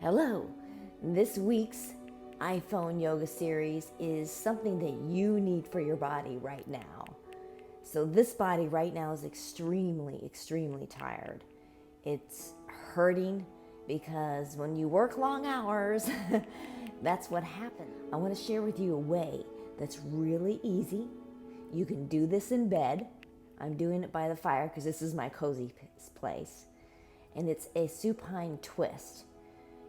Hello. This week's iPhone yoga series is something that you need for your body right now. So this body right now is extremely tired. It's hurting because when you work long hours, that's what happens. I want to share with you a way that's really easy. You can do this in bed. I'm doing it by the fire because this is my cozy place. And it's a supine twist.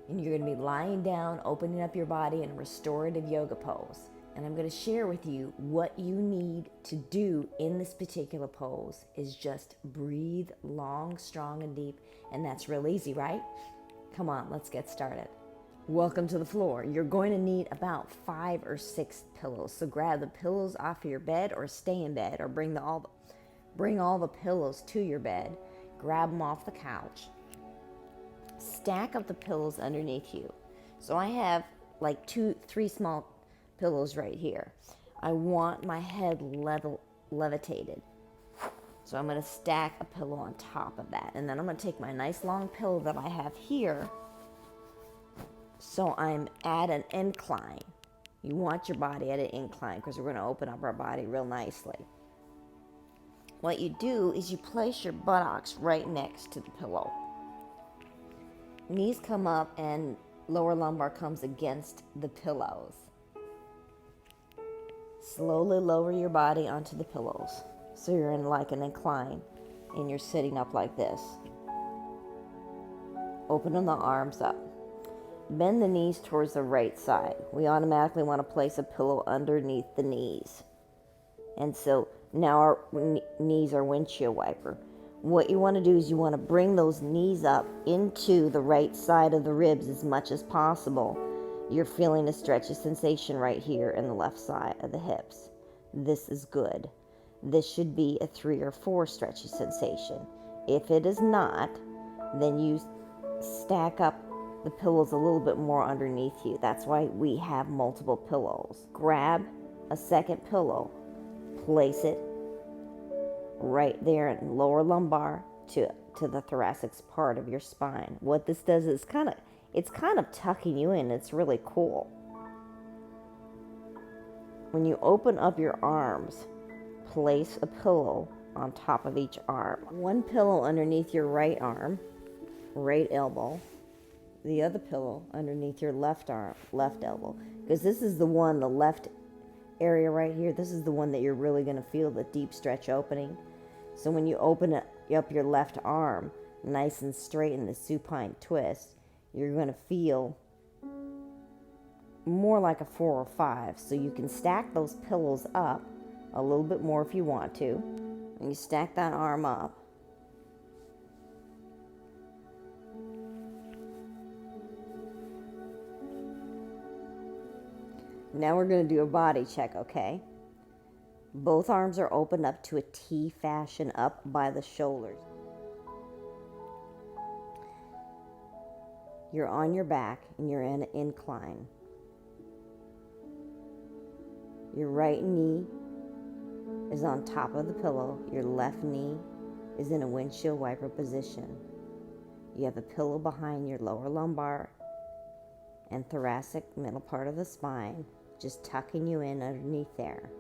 And you're going to be lying down, opening up your body in a restorative yoga pose. And I'm going to share with you what you need to do in this particular pose is just breathe long, strong, and deep. And that's real easy, right? Come on, let's get started. Welcome to the floor. You're going to need about 5 or 6 pillows. So grab the pillows off of your bed or stay in bed or bring all the pillows to your bed. Grab them off the couch. Stack up the pillows underneath you. So I have like 2-3 small pillows right here. I want my head levitated. So I'm going to stack a pillow on top of that. And then I'm going to take my nice long pillow that I have here. So I'm at an incline. You want your body at an incline because we're going to open up our body real nicely. What you do is you place your buttocks right next to the pillow. Knees come up and lower lumbar comes against the pillows. Slowly lower your body onto the pillows. So you're in like an incline and you're sitting up like this. Opening the arms up. Bend the knees towards the right side. We automatically want to place a pillow underneath the knees. And so now our knees are windshield wiper. What you want to do is you want to bring those knees up into the right side of the ribs as much as possible. You're feeling a stretchy sensation right here in the left side of the hips. This is good. This should be a 3 or 4 stretchy sensation. If it is not, then you stack up the pillows a little bit more underneath you. That's why we have multiple pillows. Grab a second pillow, place it right there in lower lumbar to the thoracic part of your spine. What this does is it's kind of tucking you in. It's really cool. When you open up your arms, place a pillow on top of each arm. One pillow underneath your right arm, right elbow. The other pillow underneath your left arm, left elbow. Because this is the one, the left area right here, this is the one that you're really going to feel the deep stretch opening. So when you open up your left arm nice and straight in the supine twist, you're going to feel more like a 4 or 5. So you can stack those pillows up a little bit more if you want to. And you stack that arm up. Now we're going to do a body check, okay? Both arms are opened up to a T fashion up by the shoulders. You're on your back and you're in an incline. Your right knee is on top of the pillow. Your left knee is in a windshield wiper position. You have a pillow behind your lower lumbar and thoracic middle part of the spine, just tucking you in underneath there.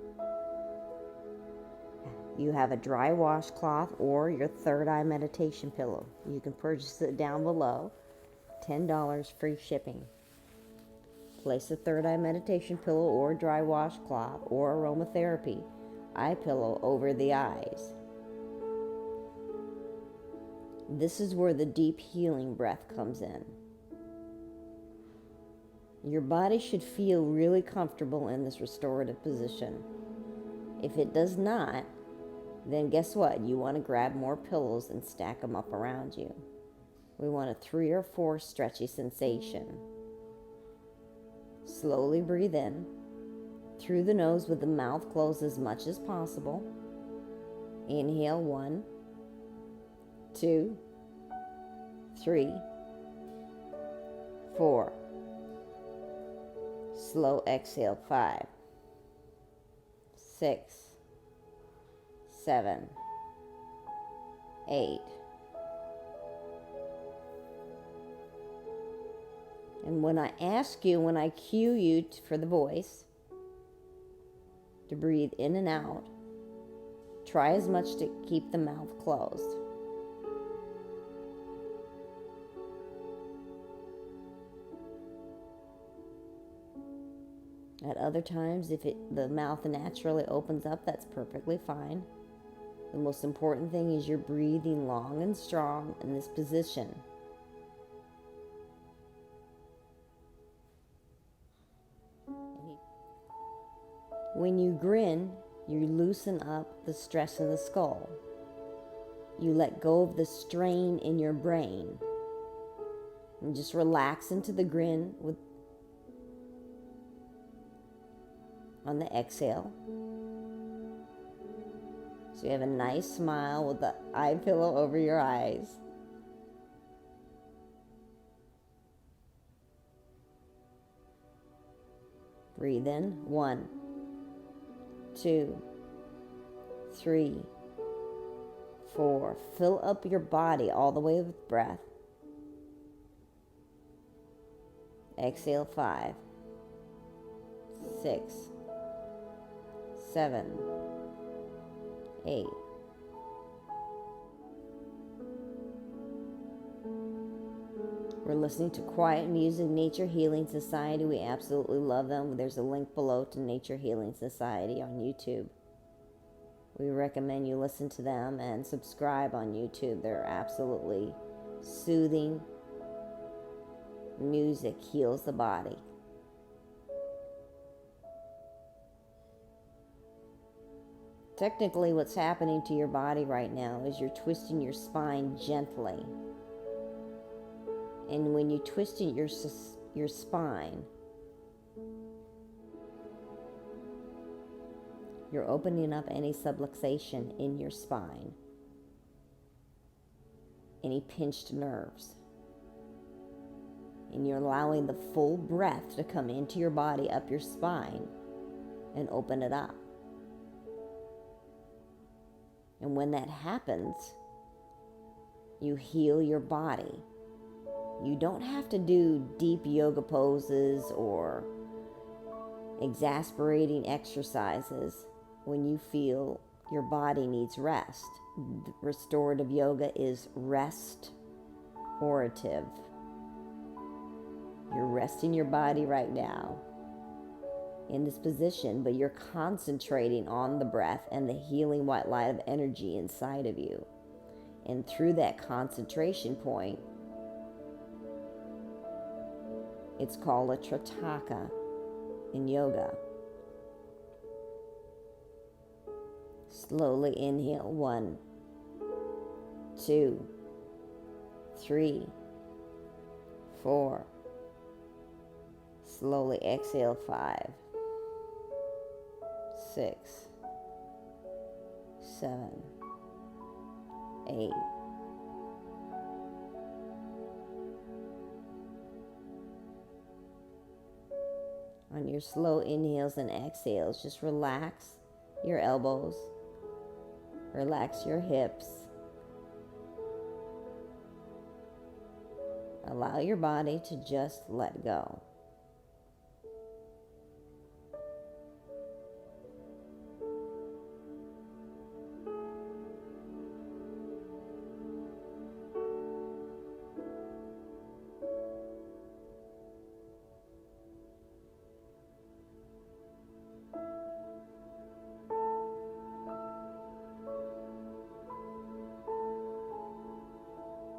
You have a dry washcloth or your third eye meditation pillow. You can purchase it down below. $10 free shipping. Place a third eye meditation pillow or dry washcloth or aromatherapy eye pillow over the eyes. This is where the deep healing breath comes in. Your body should feel really comfortable in this restorative position. If it does not, then guess what? You want to grab more pillows and stack them up around you. We want a 3 or 4 stretchy sensation. Slowly breathe in through the nose with the mouth closed as much as possible. Inhale 1, 2, 3, 4. Slow exhale 5, 6, 7, 8, And when I ask you, when I cue you for the voice to breathe in and out, try as much to keep the mouth closed. At other times, if the mouth naturally opens up, that's perfectly fine. The most important thing is you're breathing long and strong in this position. When you grin, you loosen up the stress in the skull. You let go of the strain in your brain. And just relax into the grin on the exhale. So you have a nice smile with the eye pillow over your eyes. Breathe in. 1, 2, 3, 4. Fill up your body all the way with breath. Exhale. 5, 6, 7, 8. We're listening to quiet music, Nature Healing Society. We absolutely love them. There's a link below to Nature Healing Society on YouTube. We recommend you listen to them and subscribe on YouTube. They're absolutely soothing. Music heals the body. Technically, what's happening to your body right now is you're twisting your spine gently. And when you twist your spine, you're opening up any subluxation in your spine, any pinched nerves. And you're allowing the full breath to come into your body, up your spine, and open it up. And when that happens, you heal your body. You don't have to do deep yoga poses or exasperating exercises when you feel your body needs rest. Restorative yoga is restorative. You're resting your body right now in this position, but you're concentrating on the breath and the healing white light of energy inside of you. And through that concentration point, it's called a tritaka in yoga. Slowly inhale. 1, 2, 3, 4. Slowly exhale. 5, 6, 7, 8. On your slow inhales and exhales, just relax your elbows, relax your hips. Allow your body to just let go.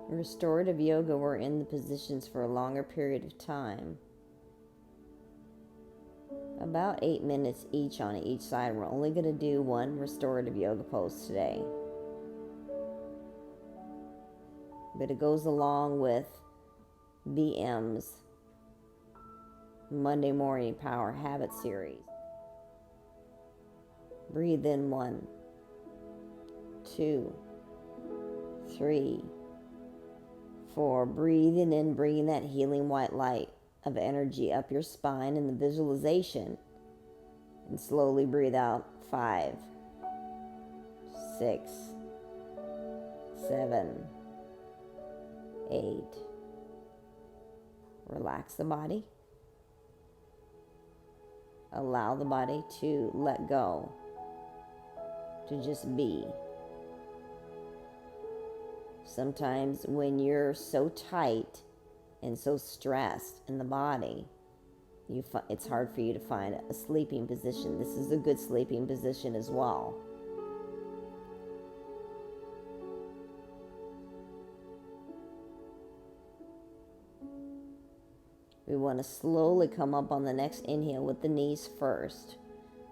Restorative yoga, we're in the positions for a longer period of time. About 8 minutes each on each side. We're only going to do one restorative yoga pose today. But it goes along with BM's Monday Morning Power Habit Series. Breathe in. 1, 2, 3, 4. Breathing in, bringing that healing white light of energy up your spine in the visualization. And slowly breathe out. 5, 6, 7, 8, Relax the body. Allow the body to let go, to just be. Sometimes when you're so tight and so stressed in the body, it's hard for you to find a sleeping position. This is a good sleeping position as well. We want to slowly come up on the next inhale with the knees first.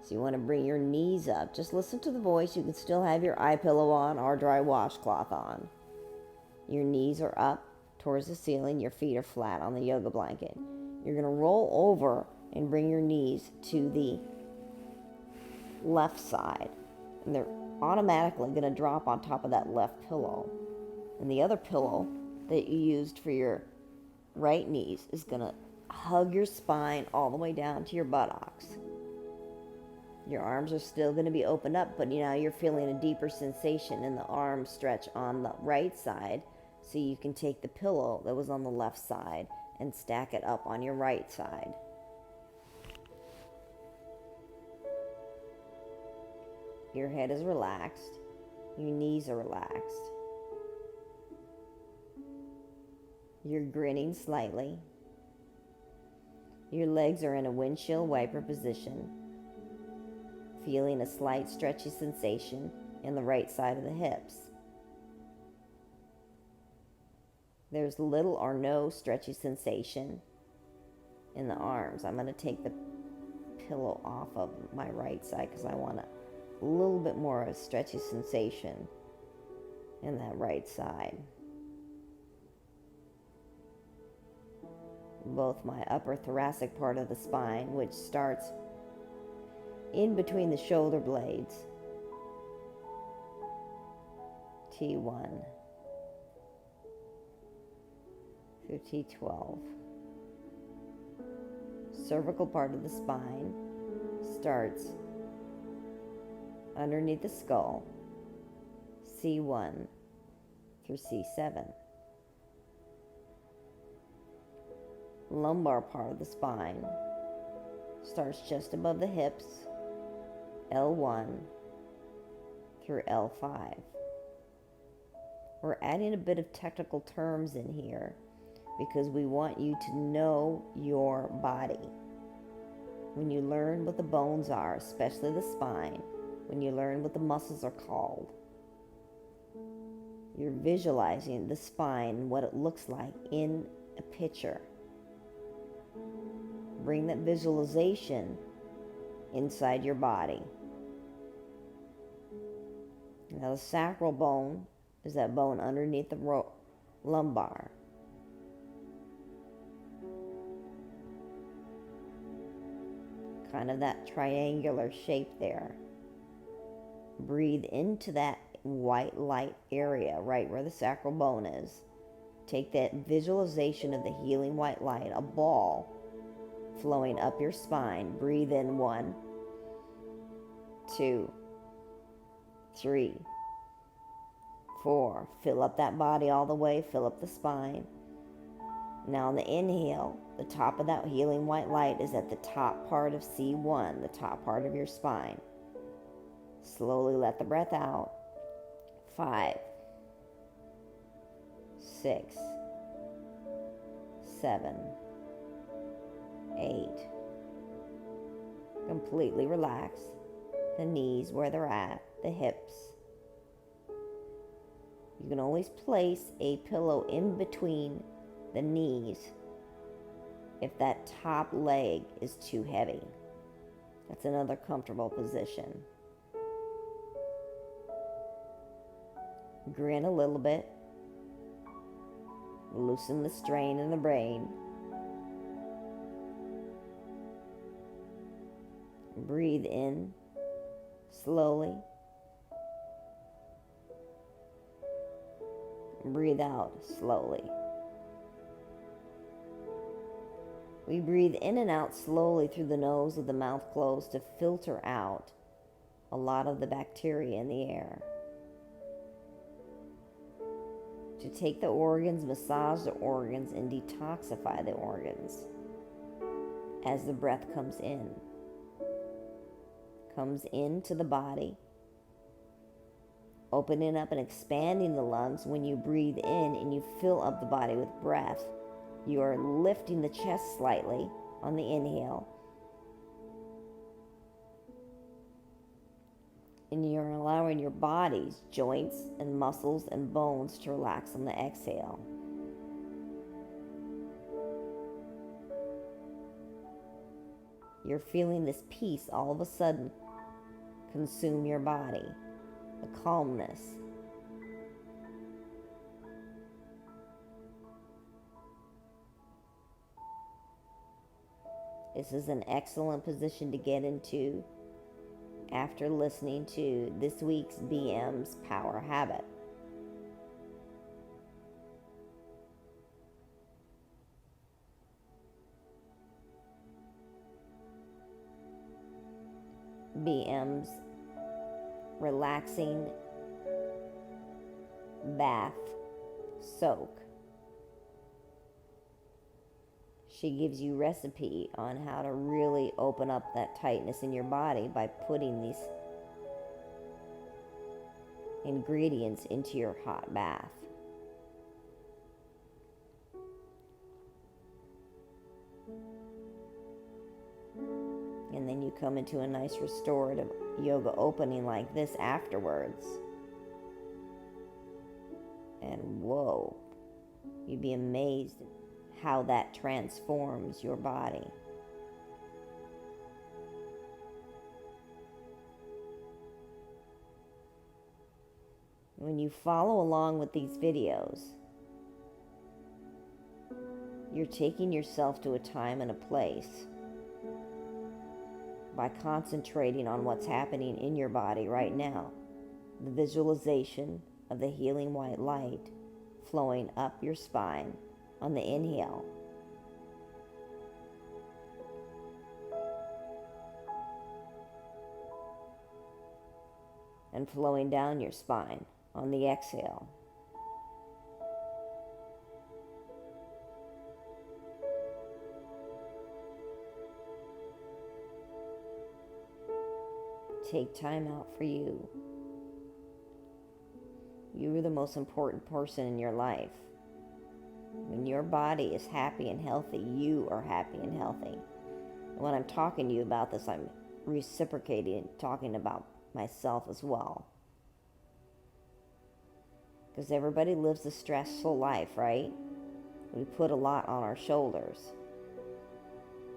So you want to bring your knees up. Just listen to the voice. You can still have your eye pillow on or dry washcloth on. Your knees are up towards the ceiling. Your feet are flat on the yoga blanket. You're going to roll over and bring your knees to the left side. And they're automatically going to drop on top of that left pillow. And the other pillow that you used for your right knees is going to hug your spine all the way down to your buttocks. Your arms are still going to be opened up, but now you're feeling a deeper sensation in the arm stretch on the right side, so you can take the pillow that was on the left side and stack it up on your right side. Your head is relaxed. Your knees are relaxed. You're grinning slightly. Your legs are in a windshield wiper position, feeling a slight stretchy sensation in the right side of the hips. There's little or no stretchy sensation in the arms. I'm going to take the pillow off of my right side because I want a little bit more of a stretchy sensation in that right side. Both my upper thoracic part of the spine, which starts in between the shoulder blades, T1 through T12. Cervical part of the spine starts underneath the skull, C1 through C7. Lumbar part of the spine starts just above the hips, L1 through L5. We're adding a bit of technical terms in here because we want you to know your body. When you learn what the bones are, especially the spine, when you learn what the muscles are called, you're visualizing the spine and what it looks like in a picture. Bring that visualization inside your body. Now the sacral bone is that bone underneath the lumbar. Kind of that triangular shape there. Breathe into that white light area right where the sacral bone is. Take that visualization of the healing white light, a ball flowing up your spine. Breathe in 1, 2, 3, 4. Fill up that body all the way. Fill up the spine. Now on the inhale, the top of that healing white light is at the top part of C1, the top part of your spine. Slowly let the breath out. 5, 6, 7, 8. Completely relax the knees where they're at, the hips. You can always place a pillow in between the knees if that top leg is too heavy. That's another comfortable position. Grin a little bit. Loosen the strain in the brain. Breathe in slowly. Breathe out slowly. We breathe in and out slowly through the nose with the mouth closed to filter out a lot of the bacteria in the air. to take the organs, massage the organs, and detoxify the organs as the breath comes into the body, opening up and expanding the lungs. When you breathe in and you fill up the body with breath, you are lifting the chest slightly on the inhale, and you're allowing your body's joints and muscles and bones to relax on the exhale. You're feeling this peace all of a sudden consume your body, the calmness. This is an excellent position to get into after listening to this week's BM's Power Habit. BM's relaxing bath soak. She gives you recipe on how to really open up that tightness in your body by putting these ingredients into your hot bath. And then you come into a nice restorative yoga opening like this afterwards. And whoa, you'd be amazed how that transforms your body. When you follow along with these videos, you're taking yourself to a time and a place by concentrating on what's happening in your body right now. The visualization of the healing white light flowing up your spine on the inhale. And flowing down your spine on the exhale. Take time out for you. You are the most important person in your life. When your body is happy and healthy, you are happy and healthy. And when I'm talking to you about this, I'm reciprocating and talking about myself as well. Because everybody lives a stressful life, right? We put a lot on our shoulders.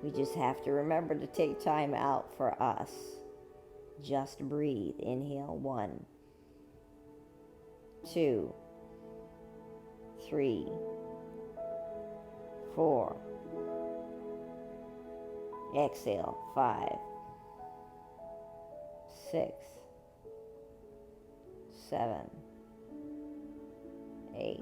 We just have to remember to take time out for us. Just breathe. Inhale, 1, 2, 3, 4. Exhale, 5, 6, 7, 8.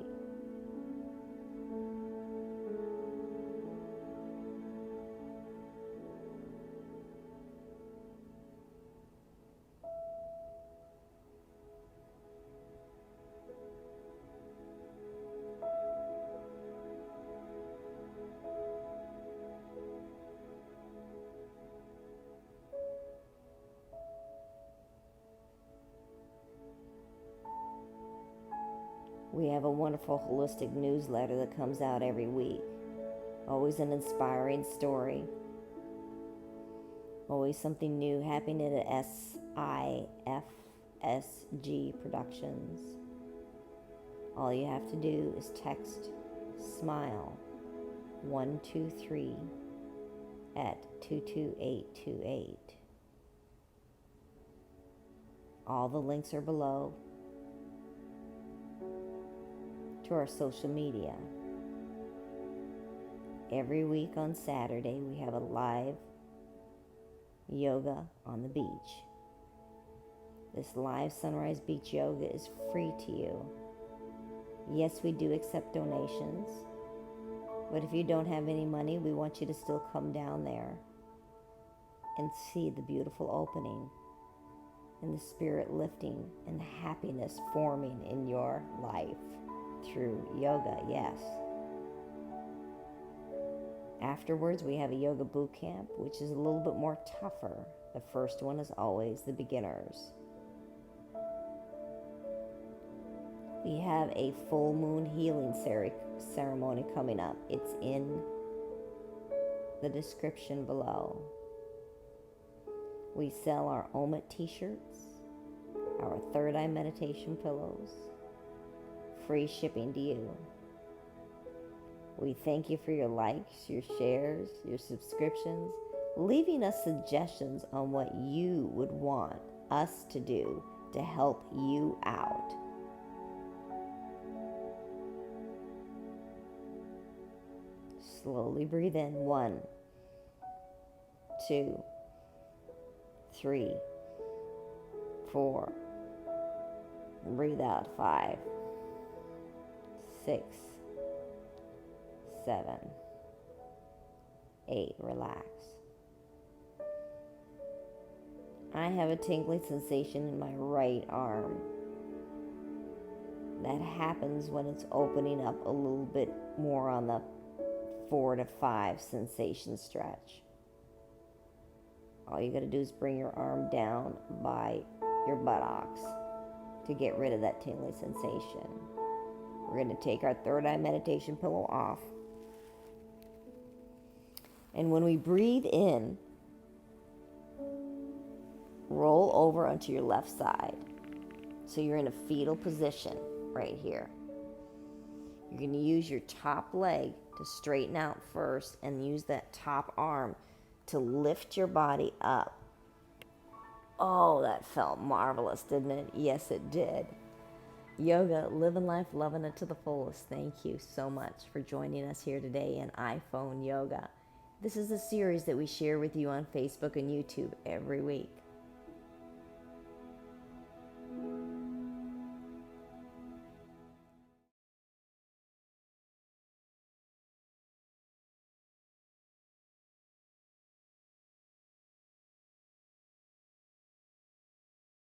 We have a wonderful holistic newsletter that comes out every week. Always an inspiring story. Always something new happening at SIFSG Productions. All you have to do is text SMILE 123 at 22828. All the links are below to our social media. Every week on Saturday we have a live yoga on the beach. This live sunrise beach yoga is free to you. Yes, we do accept donations, but if you don't have any money, we want you to still come down there and see the beautiful opening and the spirit lifting and the happiness forming in your life. through yoga, yes. Afterwards, we have a yoga boot camp, which is a little bit more tougher. The first one is always the beginners. We have a full moon healing ceremony coming up. It's in the description below. We sell our Omit t-shirts, our third eye meditation pillows, free shipping to you. We thank you for your likes, your shares, your subscriptions, leaving us suggestions on what you would want us to do to help you out. Slowly breathe in. 1, 2, 3, 4. And breathe out. 5, 6, 7, 8. Relax. I have a tingling sensation in my right arm. That happens when it's opening up a little bit more on the 4 to 5 sensation stretch. All you got to do is bring your arm down by your buttocks to get rid of that tingling sensation. We're going to take our third eye meditation pillow off. And when we breathe in, roll over onto your left side. So you're in a fetal position right here. You're going to use your top leg to straighten out first and use that top arm to lift your body up. Oh, that felt marvelous, didn't it? Yes, it did. Yoga, living life, loving it to the fullest. Thank you so much for joining us here today in iPhone Yoga. This is a series that we share with you on Facebook and YouTube every week.